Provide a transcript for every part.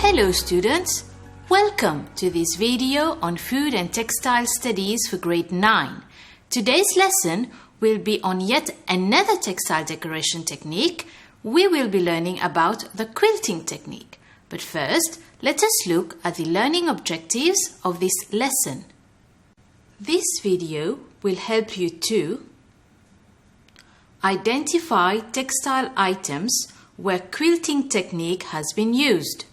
Hello students, welcome to this video on Food and Textile Studies for Grade 9. Today's lesson will be on yet another textile decoration technique. We will be learning about the quilting technique. But first, let us look at the learning objectives of this lesson. This video will help you to identify textile items where quilting technique has been used.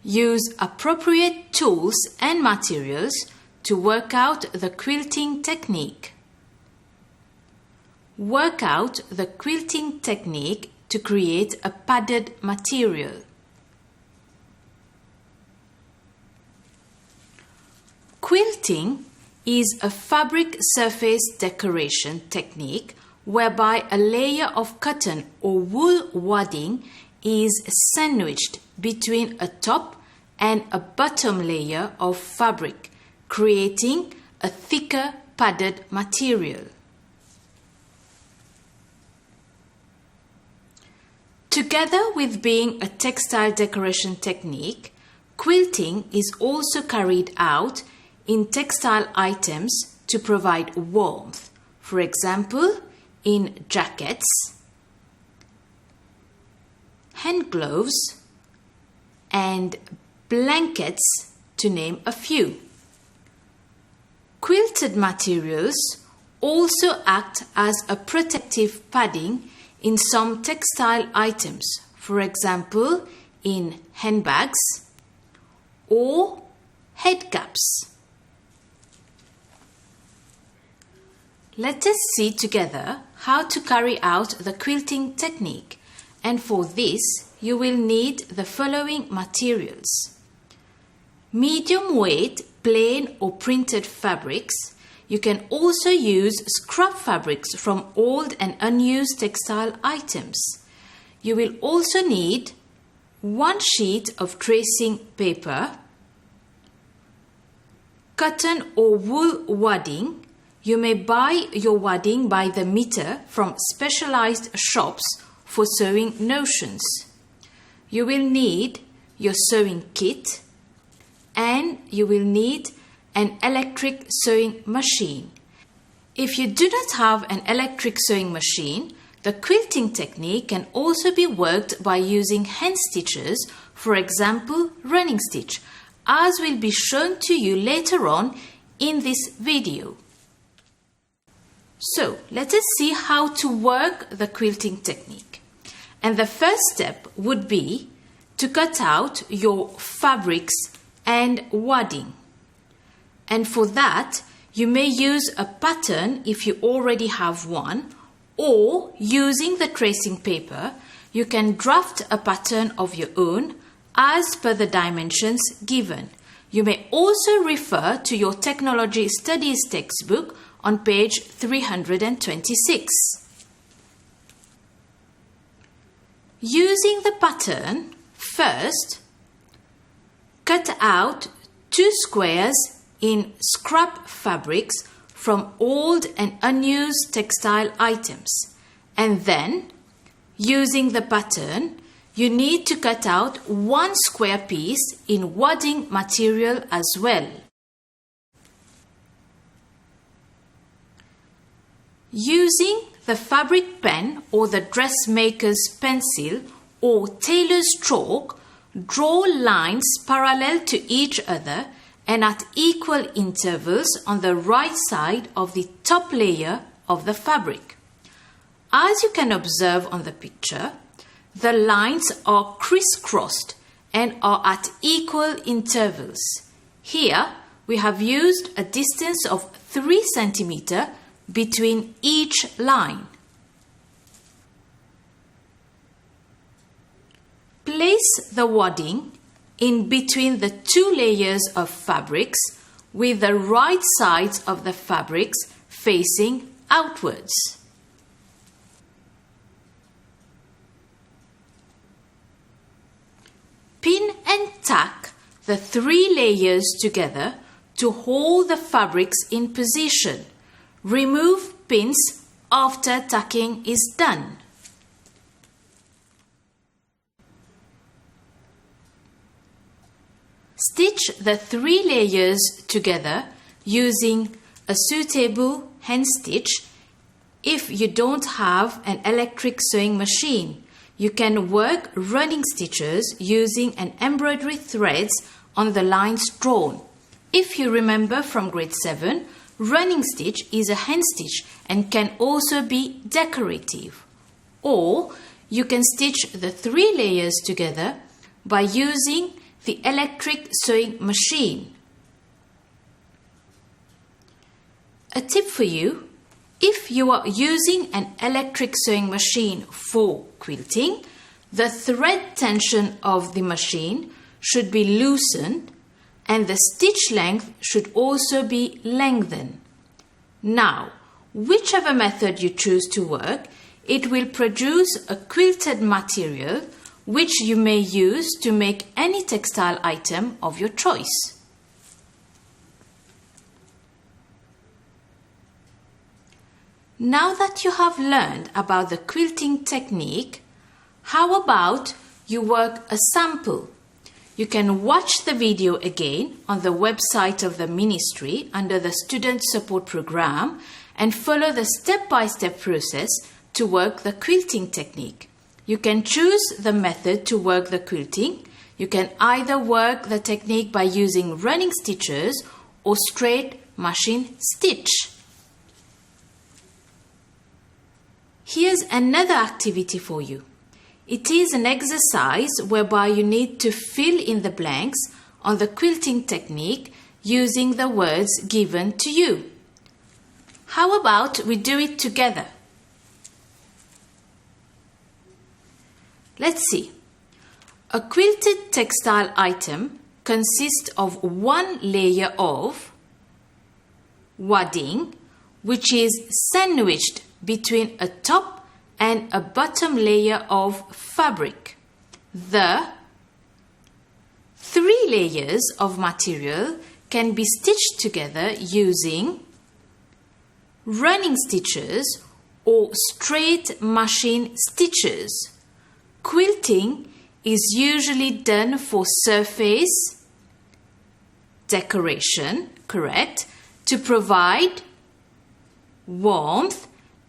Use appropriate tools and materials to work out the quilting technique. Work out the quilting technique to create a padded material. Quilting is a fabric surface decoration technique whereby a layer of cotton or wool wadding is sandwiched between a top and a bottom layer of fabric, creating a thicker padded material. Together with being a textile decoration technique, quilting is also carried out in textile items to provide warmth, for example, in jackets, hand gloves, and blankets, to name a few. Quilted materials also act as a protective padding in some textile items, for example, in handbags or head caps. Let us see together how to carry out the quilting technique. And for this, you will need the following materials. Medium weight, plain or printed fabrics. You can also use scrap fabrics from old and unused textile items. You will also need 1 sheet of tracing paper, cotton or wool wadding. You may buy your wadding by the meter from specialized shops for sewing notions. You will need your sewing kit and you will need an electric sewing machine. If you do not have an electric sewing machine, the quilting technique can also be worked by using hand stitches, for example, running stitch, as will be shown to you later on in this video. So, let us see how to work the quilting technique. And the first step would be to cut out your fabrics and wadding. And for that, you may use a pattern if you already have one, or using the tracing paper, you can draft a pattern of your own as per the dimensions given. You may also refer to your technology studies textbook on page 326. Using the pattern, first, cut out 2 squares in scrap fabrics from old and unused textile items. And then, using the pattern, you need to cut out 1 square piece in wadding material as well. Using the fabric pen or the dressmaker's pencil or tailor's chalk, draw lines parallel to each other and at equal intervals on the right side of the top layer of the fabric. As you can observe on the picture, the lines are crisscrossed and are at equal intervals. Here, we have used a distance of 3 cm between each line. Place the wadding in between the two layers of fabrics with the right sides of the fabrics facing outwards. Pin and tack the 3 layers together to hold the fabrics in position. Remove pins after tacking is done. Stitch the 3 layers together using a suitable hand stitch. If you don't have an electric sewing machine, you can work running stitches using an embroidery threads on the lines drawn. If you remember from grade 7, running stitch is a hand stitch and can also be decorative. Or you can stitch the 3 layers together by using the electric sewing machine. A tip for you: if you are using an electric sewing machine for quilting, the thread tension of the machine should be loosened and the stitch length should also be lengthened. Now, whichever method you choose to work, it will produce a quilted material which you may use to make any textile item of your choice. Now that you have learned about the quilting technique, how about you work a sample? You can watch the video again on the website of the ministry under the Student Support Program and follow the step-by-step process to work the quilting technique. You can choose the method to work the quilting. You can either work the technique by using running stitches or straight machine stitch. Here's another activity for you. It is an exercise whereby you need to fill in the blanks on the quilting technique using the words given to you. How about we do it together? Let's see. A quilted textile item consists of 1 layer of wadding, which is sandwiched between a top and a bottom layer of fabric. The 3 layers of material can be stitched together using running stitches or straight machine stitches. Quilting is usually done for surface decoration, correct, to provide warmth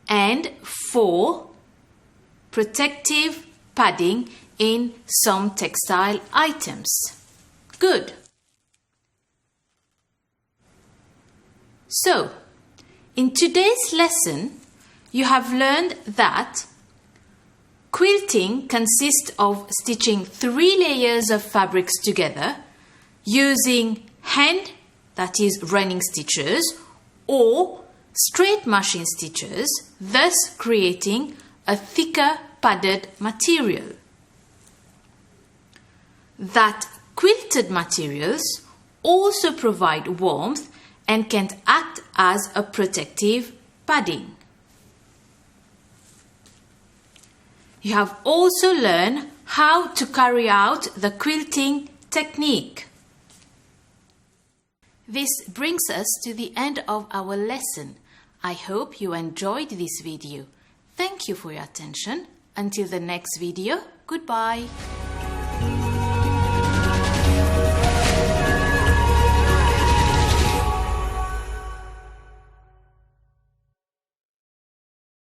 and for protective padding in some textile items. Good. So, in today's lesson, you have learned that quilting consists of stitching 3 layers of fabrics together using hand, that is running stitches, or straight machine stitches, thus creating a thicker padded material. That quilted materials also provide warmth and can act as a protective padding. You have also learned how to carry out the quilting technique. This brings us to the end of our lesson. I hope you enjoyed this video. Thank you for your attention. Until the next video, goodbye.